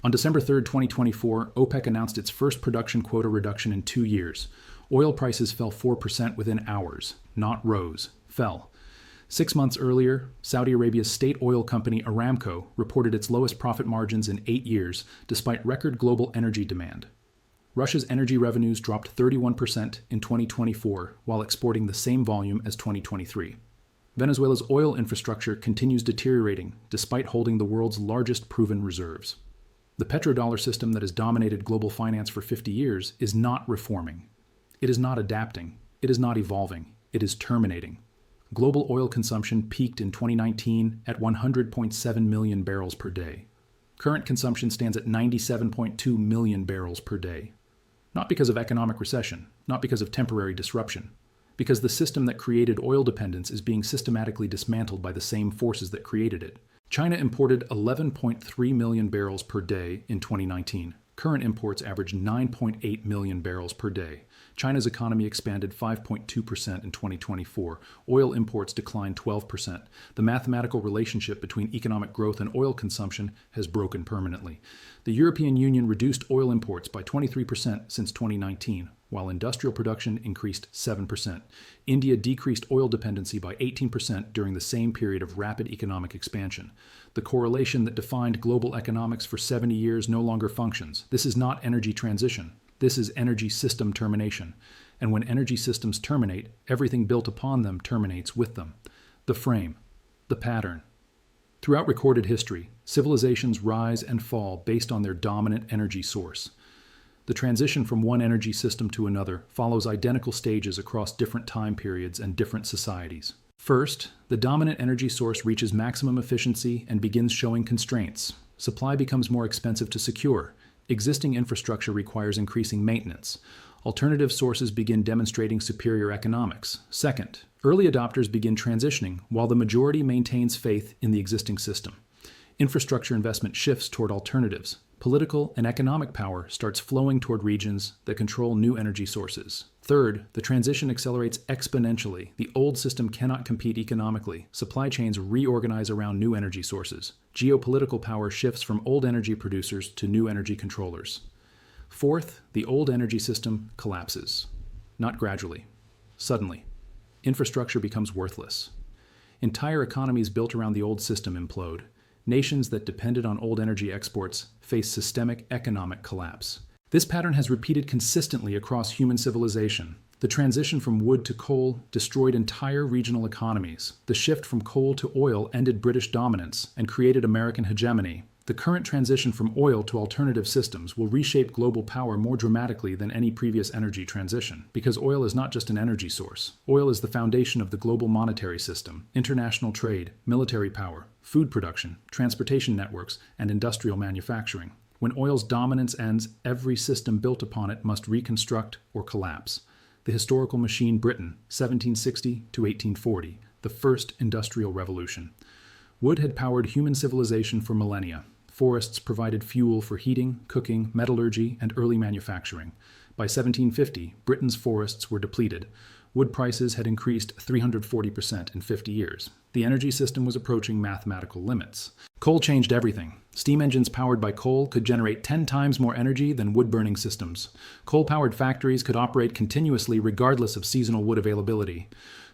On December 3, 2024, OPEC announced its first production quota reduction in 2 years. Oil prices fell 4% within hours, not rose, fell. 6 months earlier, Saudi Arabia's state oil company Aramco reported its lowest profit margins in 8 years, despite record global energy demand. Russia's energy revenues dropped 31% in 2024, while exporting the same volume as 2023. Venezuela's oil infrastructure continues deteriorating, despite holding the world's largest proven reserves. The petrodollar system that has dominated global finance for 50 years is not reforming. It is not adapting. It is not evolving. It is terminating. Global oil consumption peaked in 2019 at 100.7 million barrels per day. Current consumption stands at 97.2 million barrels per day. Not because of economic recession, not because of temporary disruption, because the system that created oil dependence is being systematically dismantled by the same forces that created it. China imported 11.3 million barrels per day in 2019. Current imports average 9.8 million barrels per day. China's economy expanded 5.2% in 2024. Oil imports declined 12%. The mathematical relationship between economic growth and oil consumption has broken permanently. The European Union reduced oil imports by 23% since 2019, while industrial production increased 7%. India decreased oil dependency by 18% during the same period of rapid economic expansion. The correlation that defined global economics for 70 years no longer functions. This is not energy transition. This is energy system termination. And when energy systems terminate, everything built upon them terminates with them. The frame, the pattern. Throughout recorded history, civilizations rise and fall based on their dominant energy source. The transition from one energy system to another follows identical stages across different time periods and different societies. First, the dominant energy source reaches maximum efficiency and begins showing constraints. Supply becomes more expensive to secure. Existing infrastructure requires increasing maintenance. Alternative sources begin demonstrating superior economics. Second, early adopters begin transitioning while the majority maintains faith in the existing system. Infrastructure investment shifts toward alternatives. Political and economic power starts flowing toward regions that control new energy sources. Third, the transition accelerates exponentially. The old system cannot compete economically. Supply chains reorganize around new energy sources. Geopolitical power shifts from old energy producers to new energy controllers. Fourth, the old energy system collapses. Not gradually, suddenly. Infrastructure becomes worthless. Entire economies built around the old system implode. Nations that depended on old energy exports face systemic economic collapse. This pattern has repeated consistently across human civilization. The transition from wood to coal destroyed entire regional economies. The shift from coal to oil ended British dominance and created American hegemony. The current transition from oil to alternative systems will reshape global power more dramatically than any previous energy transition, because oil is not just an energy source. Oil is the foundation of the global monetary system, international trade, military power, food production, transportation networks, and industrial manufacturing. When oil's dominance ends, every system built upon it must reconstruct or collapse. The historical machine Britain, 1760 to 1840, the first industrial revolution. Wood had powered human civilization for millennia. Forests provided fuel for heating, cooking, metallurgy, and early manufacturing. By 1750, Britain's forests were depleted. Wood prices had increased 340% in 50 years. The energy system was approaching mathematical limits. Coal changed everything. Steam engines powered by coal could generate 10 times more energy than wood-burning systems. Coal-powered factories could operate continuously regardless of seasonal wood availability.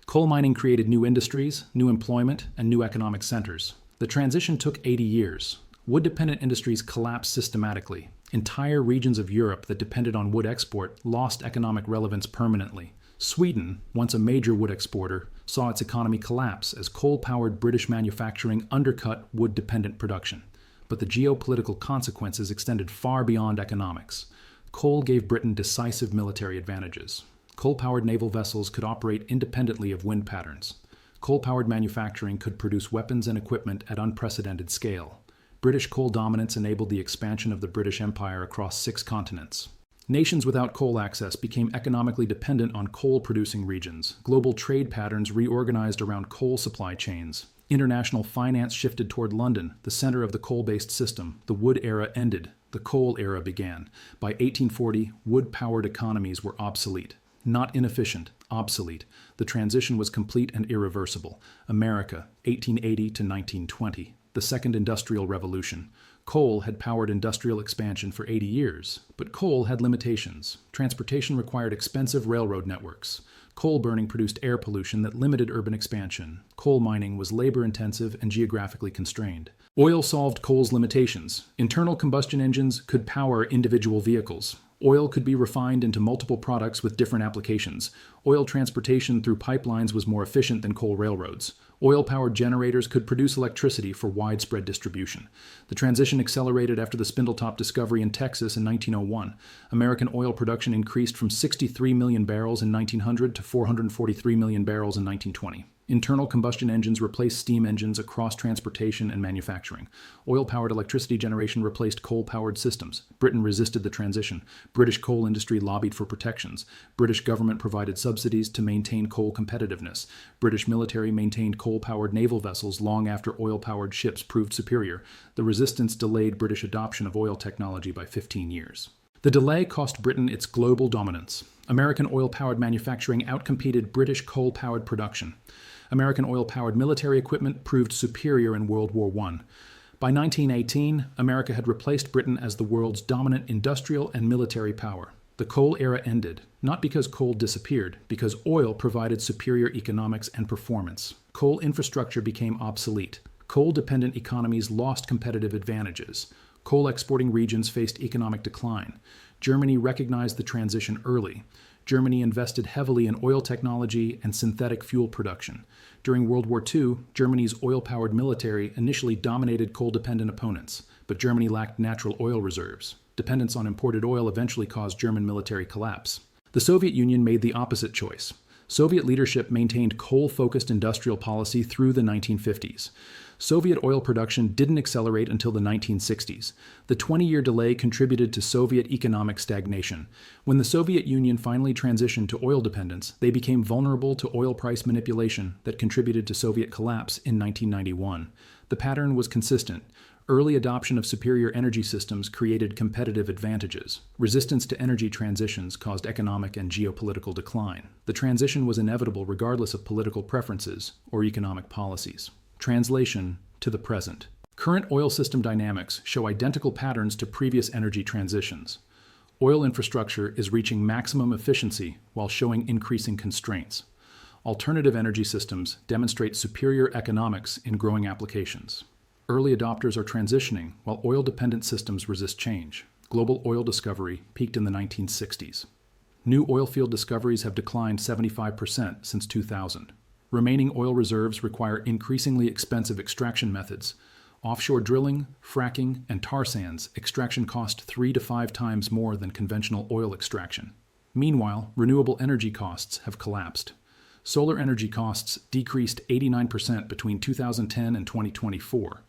Coal mining created new industries, new employment, and new economic centers. The transition took 80 years. Wood-dependent industries collapsed systematically. Entire regions of Europe that depended on wood export lost economic relevance permanently. Sweden, once a major wood exporter, saw its economy collapse as coal-powered British manufacturing undercut wood-dependent production. But the geopolitical consequences extended far beyond economics. Coal gave Britain decisive military advantages. Coal-powered naval vessels could operate independently of wind patterns. Coal-powered manufacturing could produce weapons and equipment at unprecedented scale. British coal dominance enabled the expansion of the British Empire across 6 continents. Nations without coal access became economically dependent on coal-producing regions. Global trade patterns reorganized around coal supply chains. International finance shifted toward London, the center of the coal-based system. The wood era ended. The coal era began. By 1840, wood-powered economies were obsolete. Not inefficient, obsolete. The transition was complete and irreversible. America, 1880 to 1920. The Second Industrial Revolution. Coal had powered industrial expansion for 80 years, but coal had limitations. Transportation required expensive railroad networks. Coal burning produced air pollution that limited urban expansion. Coal mining was labor-intensive and geographically constrained. Oil solved coal's limitations. Internal combustion engines could power individual vehicles. Oil could be refined into multiple products with different applications. Oil transportation through pipelines was more efficient than coal railroads. Oil-powered generators could produce electricity for widespread distribution. The transition accelerated after the Spindletop discovery in Texas in 1901. American oil production increased from 63 million barrels in 1900 to 443 million barrels in 1920. Internal combustion engines replaced steam engines across transportation and manufacturing. Oil-powered electricity generation replaced coal-powered systems. Britain resisted the transition. British coal industry lobbied for protections. British government provided subsidies to maintain coal competitiveness. British military maintained coal-powered naval vessels long after oil-powered ships proved superior. The resistance delayed British adoption of oil technology by 15 years. The delay cost Britain its global dominance. American oil-powered manufacturing outcompeted British coal-powered production. American oil-powered military equipment proved superior in World War I. By 1918, America had replaced Britain as the world's dominant industrial and military power. The coal era ended, not because coal disappeared, because oil provided superior economics and performance. Coal infrastructure became obsolete. Coal-dependent economies lost competitive advantages. Coal-exporting regions faced economic decline. Germany recognized the transition early. Germany invested heavily in oil technology and synthetic fuel production. During World War II, Germany's oil-powered military initially dominated coal-dependent opponents, but Germany lacked natural oil reserves. Dependence on imported oil eventually caused German military collapse. The Soviet Union made the opposite choice. Soviet leadership maintained coal-focused industrial policy through the 1950s. Soviet oil production didn't accelerate until the 1960s. The 20-year delay contributed to Soviet economic stagnation. When the Soviet Union finally transitioned to oil dependence, they became vulnerable to oil price manipulation that contributed to Soviet collapse in 1991. The pattern was consistent. Early adoption of superior energy systems created competitive advantages. Resistance to energy transitions caused economic and geopolitical decline. The transition was inevitable regardless of political preferences or economic policies. Translation to the present. Current oil system dynamics show identical patterns to previous energy transitions. Oil infrastructure is reaching maximum efficiency while showing increasing constraints. Alternative energy systems demonstrate superior economics in growing applications. Early adopters are transitioning while oil-dependent systems resist change. Global oil discovery peaked in the 1960s. New oil field discoveries have declined 75% since 2000. Remaining oil reserves require increasingly expensive extraction methods. Offshore drilling, fracking, and tar sands extraction cost 3 to 5 times more than conventional oil extraction. Meanwhile, renewable energy costs have collapsed. Solar energy costs decreased 89% between 2010 and 2024.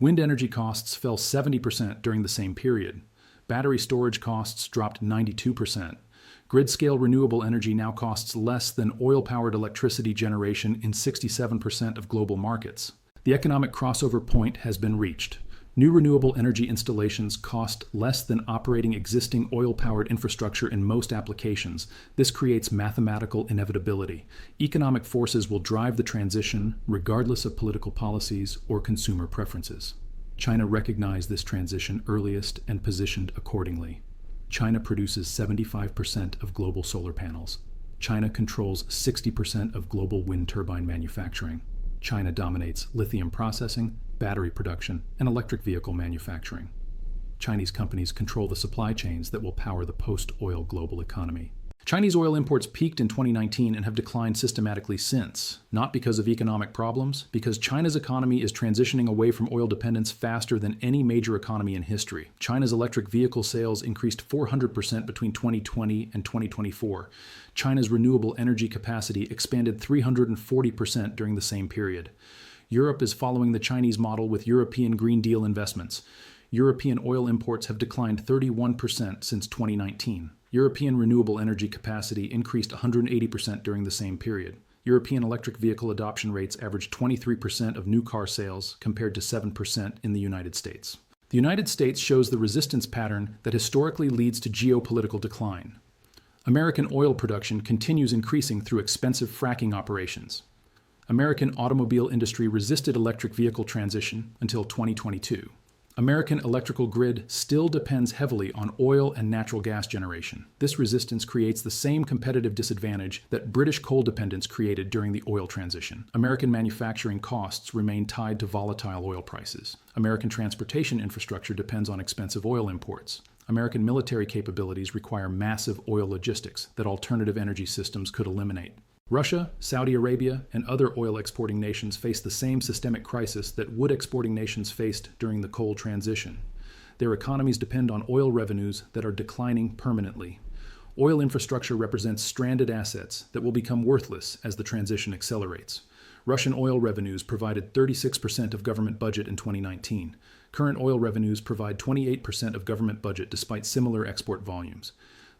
Wind energy costs fell 70% during the same period. Battery storage costs dropped 92%. Grid-scale renewable energy now costs less than oil-powered electricity generation in 67% of global markets. The economic crossover point has been reached. New renewable energy installations cost less than operating existing oil-powered infrastructure in most applications. This creates mathematical inevitability. Economic forces will drive the transition regardless of political policies or consumer preferences. China recognized this transition earliest and positioned accordingly. China produces 75% of global solar panels. China controls 60% of global wind turbine manufacturing. China dominates lithium processing, battery production, and electric vehicle manufacturing. Chinese companies control the supply chains that will power the post-oil global economy. Chinese oil imports peaked in 2019 and have declined systematically since, not because of economic problems, because China's economy is transitioning away from oil dependence faster than any major economy in history. China's electric vehicle sales increased 400% between 2020 and 2024. China's renewable energy capacity expanded 340% during the same period. Europe is following the Chinese model with European Green Deal investments. European oil imports have declined 31% since 2019. European renewable energy capacity increased 180% during the same period. European electric vehicle adoption rates averaged 23% of new car sales compared to 7% in the United States. The United States shows the resistance pattern that historically leads to geopolitical decline. American oil production continues increasing through expensive fracking operations. American automobile industry resisted electric vehicle transition until 2022. American electrical grid still depends heavily on oil and natural gas generation. This resistance creates the same competitive disadvantage that British coal dependence created during the oil transition. American manufacturing costs remain tied to volatile oil prices. American transportation infrastructure depends on expensive oil imports. American military capabilities require massive oil logistics that alternative energy systems could eliminate. Russia, Saudi Arabia, and other oil-exporting nations face the same systemic crisis that wood-exporting nations faced during the coal transition. Their economies depend on oil revenues that are declining permanently. Oil infrastructure represents stranded assets that will become worthless as the transition accelerates. Russian oil revenues provided 36% of government budget in 2019. Current oil revenues provide 28% of government budget despite similar export volumes.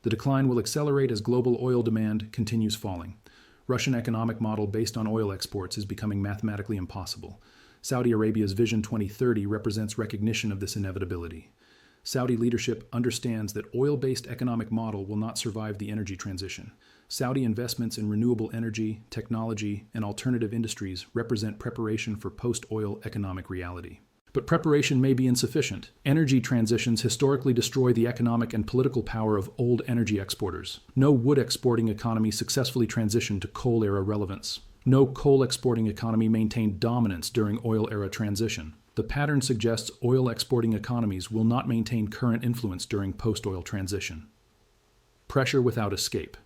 The decline will accelerate as global oil demand continues falling. Russian economic model based on oil exports is becoming mathematically impossible. Saudi Arabia's Vision 2030 represents recognition of this inevitability. Saudi leadership understands that oil-based economic model will not survive the energy transition. Saudi investments in renewable energy, technology, and alternative industries represent preparation for post-oil economic reality. But preparation may be insufficient. Energy transitions historically destroy the economic and political power of old energy exporters. No wood exporting economy successfully transitioned to coal era relevance. No coal exporting economy maintained dominance during oil era transition. The pattern suggests oil exporting economies will not maintain current influence during post-oil transition. Pressure without escape.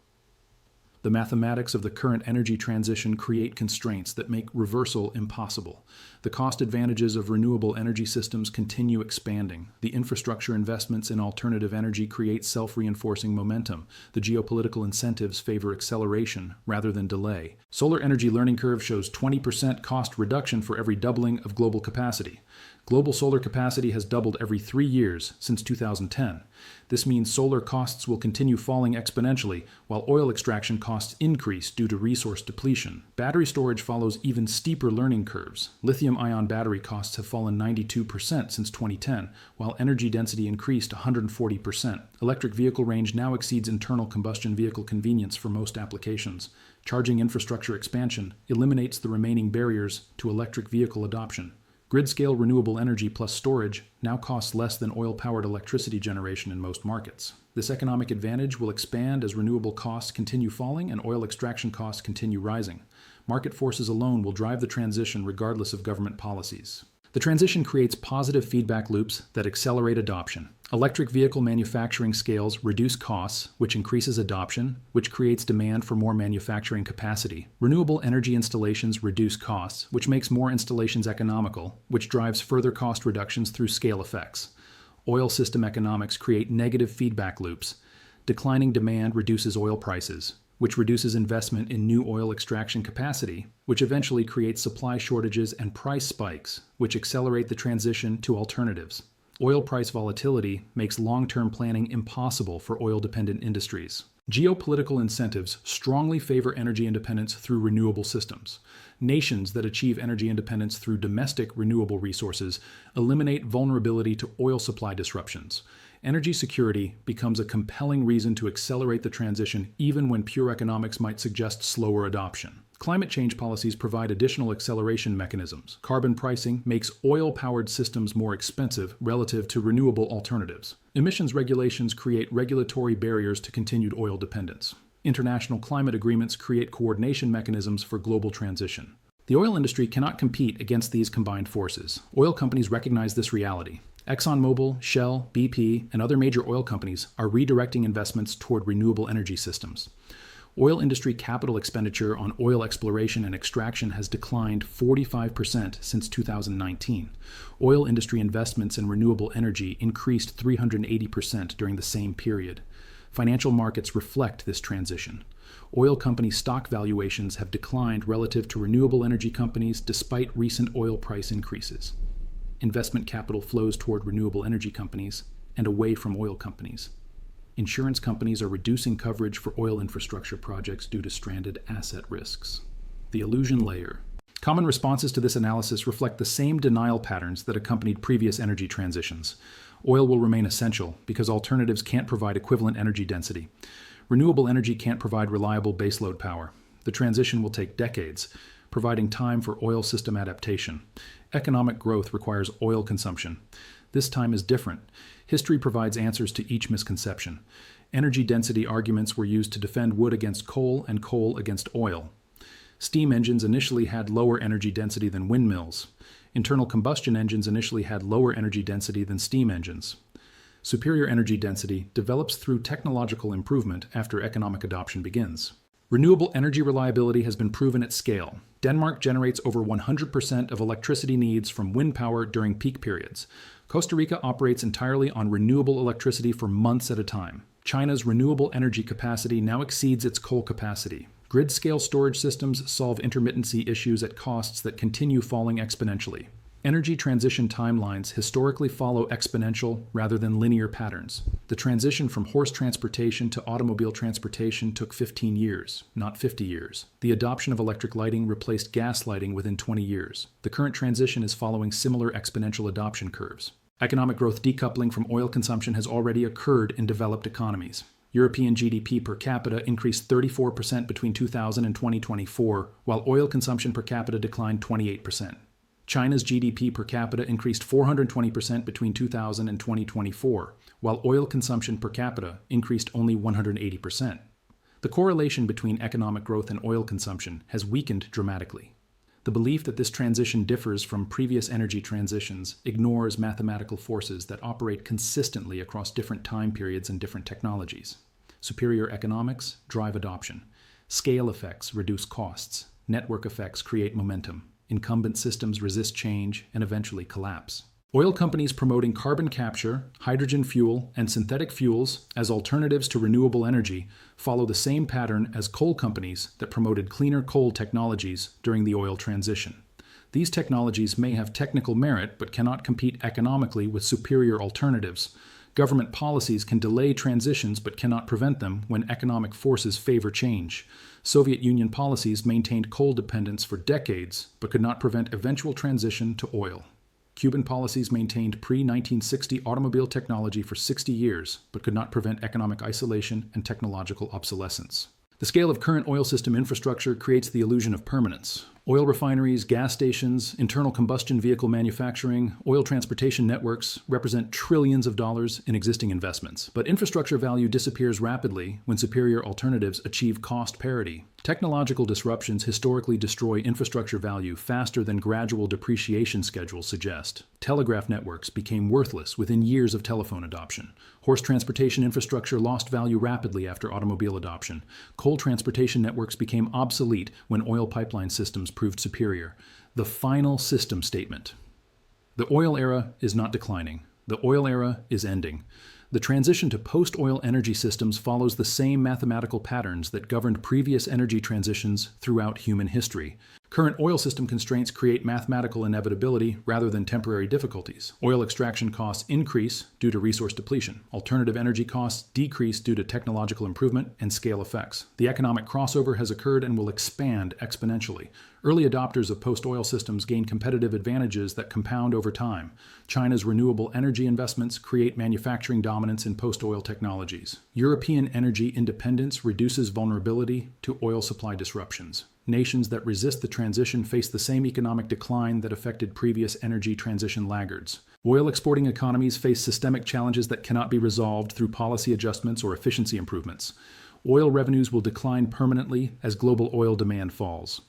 The mathematics of the current energy transition create constraints that make reversal impossible. The cost advantages of renewable energy systems continue expanding. The infrastructure investments in alternative energy create self-reinforcing momentum. The geopolitical incentives favor acceleration rather than delay. Solar energy learning curve shows 20% cost reduction for every doubling of global capacity. Global solar capacity has doubled every 3 years since 2010. This means solar costs will continue falling exponentially, while oil extraction costs increase due to resource depletion. Battery storage follows even steeper learning curves. Lithium-ion battery costs have fallen 92% since 2010, while energy density increased 140%. Electric vehicle range now exceeds internal combustion vehicle convenience for most applications. Charging infrastructure expansion eliminates the remaining barriers to electric vehicle adoption. Grid-scale renewable energy plus storage now costs less than oil-powered electricity generation in most markets. This economic advantage will expand as renewable costs continue falling and oil extraction costs continue rising. Market forces alone will drive the transition regardless of government policies. The transition creates positive feedback loops that accelerate adoption. Electric vehicle manufacturing scales reduce costs, which increases adoption, which creates demand for more manufacturing capacity. Renewable energy installations reduce costs, which makes more installations economical, which drives further cost reductions through scale effects. Oil system economics create negative feedback loops. Declining demand reduces oil prices, which reduces investment in new oil extraction capacity, which eventually creates supply shortages and price spikes, which accelerate the transition to alternatives. Oil price volatility makes long-term planning impossible for oil-dependent industries. Geopolitical incentives strongly favor energy independence through renewable systems. Nations that achieve energy independence through domestic renewable resources eliminate vulnerability to oil supply disruptions. Energy security becomes a compelling reason to accelerate the transition even when pure economics might suggest slower adoption. Climate change policies provide additional acceleration mechanisms. Carbon pricing makes oil-powered systems more expensive relative to renewable alternatives. Emissions regulations create regulatory barriers to continued oil dependence. International climate agreements create coordination mechanisms for global transition. The oil industry cannot compete against these combined forces. Oil companies recognize this reality. ExxonMobil, Shell, BP, and other major oil companies are redirecting investments toward renewable energy systems. Oil industry capital expenditure on oil exploration and extraction has declined 45% since 2019. Oil industry investments in renewable energy increased 380% during the same period. Financial markets reflect this transition. Oil company stock valuations have declined relative to renewable energy companies despite recent oil price increases. Investment capital flows toward renewable energy companies and away from oil companies. Insurance companies are reducing coverage for oil infrastructure projects due to stranded asset risks. The illusion layer. Common responses to this analysis reflect the same denial patterns that accompanied previous energy transitions. Oil will remain essential because alternatives can't provide equivalent energy density. Renewable energy can't provide reliable baseload power. The transition will take decades, providing time for oil system adaptation. Economic growth requires oil consumption. This time is different. History provides answers to each misconception. Energy density arguments were used to defend wood against coal and coal against oil. Steam engines initially had lower energy density than windmills. Internal combustion engines initially had lower energy density than steam engines. Superior energy density develops through technological improvement after economic adoption begins. Renewable energy reliability has been proven at scale. Denmark generates over 100% of electricity needs from wind power during peak periods. Costa Rica operates entirely on renewable electricity for months at a time. China's renewable energy capacity now exceeds its coal capacity. Grid-scale storage systems solve intermittency issues at costs that continue falling exponentially. Energy transition timelines historically follow exponential rather than linear patterns. The transition from horse transportation to automobile transportation took 15 years, not 50 years. The adoption of electric lighting replaced gas lighting within 20 years. The current transition is following similar exponential adoption curves. Economic growth decoupling from oil consumption has already occurred in developed economies. European GDP per capita increased 34% between 2000 and 2024, while oil consumption per capita declined 28%. China's GDP per capita increased 420% between 2000 and 2024, while oil consumption per capita increased only 180%. The correlation between economic growth and oil consumption has weakened dramatically. The belief that this transition differs from previous energy transitions ignores mathematical forces that operate consistently across different time periods and different technologies. Superior economics drive adoption. Scale effects reduce costs. Network effects create momentum. Incumbent systems resist change and eventually collapse. Oil companies promoting carbon capture, hydrogen fuel, and synthetic fuels as alternatives to renewable energy follow the same pattern as coal companies that promoted cleaner coal technologies during the oil transition. These technologies may have technical merit but cannot compete economically with superior alternatives. Government policies can delay transitions but cannot prevent them when economic forces favor change. Soviet Union policies maintained coal dependence for decades but could not prevent eventual transition to oil. Cuban policies maintained pre-1960 automobile technology for 60 years but could not prevent economic isolation and technological obsolescence. The scale of current oil system infrastructure creates the illusion of permanence. Oil refineries, gas stations, internal combustion vehicle manufacturing, oil transportation networks represent trillions of dollars in existing investments. But infrastructure value disappears rapidly when superior alternatives achieve cost parity. Technological disruptions historically destroy infrastructure value faster than gradual depreciation schedules suggest. Telegraph networks became worthless within years of telephone adoption. Horse transportation infrastructure lost value rapidly after automobile adoption. Coal transportation networks became obsolete when oil pipeline systems proved superior. The final system statement. The oil era is not declining. The oil era is ending. The transition to post-oil energy systems follows the same mathematical patterns that governed previous energy transitions throughout human history. Current oil system constraints create mathematical inevitability rather than temporary difficulties. Oil extraction costs increase due to resource depletion. Alternative energy costs decrease due to technological improvement and scale effects. The economic crossover has occurred and will expand exponentially. Early adopters of post-oil systems gain competitive advantages that compound over time. China's renewable energy investments create manufacturing dominance in post-oil technologies. European energy independence reduces vulnerability to oil supply disruptions. Nations that resist the transition face the same economic decline that affected previous energy transition laggards. Oil exporting economies face systemic challenges that cannot be resolved through policy adjustments or efficiency improvements. Oil revenues will decline permanently as global oil demand falls.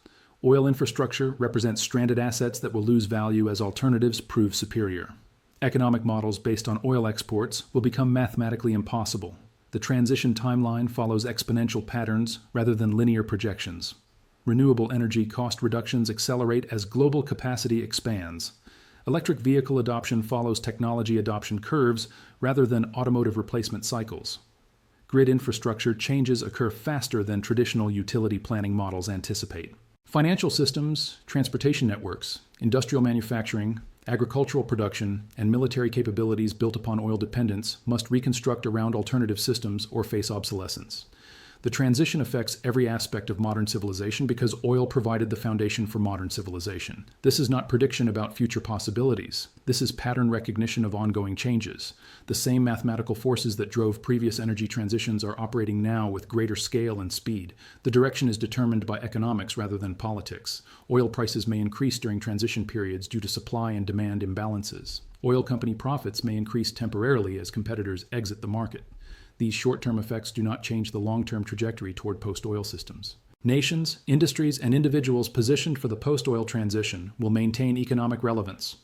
Oil infrastructure represents stranded assets that will lose value as alternatives prove superior. Economic models based on oil exports will become mathematically impossible. The transition timeline follows exponential patterns rather than linear projections. Renewable energy cost reductions accelerate as global capacity expands. Electric vehicle adoption follows technology adoption curves rather than automotive replacement cycles. Grid infrastructure changes occur faster than traditional utility planning models anticipate. Financial systems, transportation networks, industrial manufacturing, agricultural production, and military capabilities built upon oil dependence must reconstruct around alternative systems or face obsolescence. The transition affects every aspect of modern civilization because oil provided the foundation for modern civilization. This is not prediction about future possibilities. This is pattern recognition of ongoing changes. The same mathematical forces that drove previous energy transitions are operating now with greater scale and speed. The direction is determined by economics rather than politics. Oil prices may increase during transition periods due to supply and demand imbalances. Oil company profits may increase temporarily as competitors exit the market. These short-term effects do not change the long-term trajectory toward post-oil systems. Nations, industries, and individuals positioned for the post-oil transition will maintain economic relevance.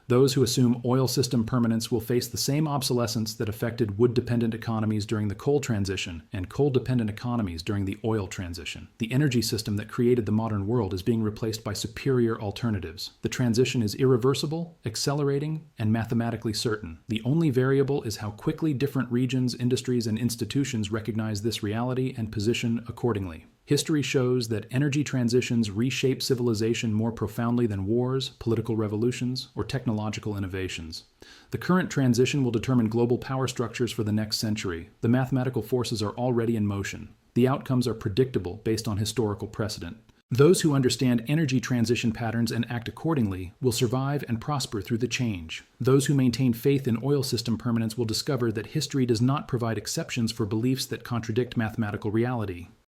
Those who assume oil system permanence will face the same obsolescence that affected wood-dependent economies during the coal transition and coal-dependent economies during the oil transition. The energy system that created the modern world is being replaced by superior alternatives. The transition is irreversible, accelerating, and mathematically certain. The only variable is how quickly different regions, industries, and institutions recognize this reality and position accordingly. History shows that energy transitions reshape civilization more profoundly than wars, political revolutions, or technological innovations. The current transition will determine global power structures for the next century. The mathematical forces are already in motion. The outcomes are predictable based on historical precedent. Those who understand energy transition patterns and act accordingly will survive and prosper through the change. Those who maintain faith in oil system permanence will discover that history does not provide exceptions for beliefs that contradict mathematical reality.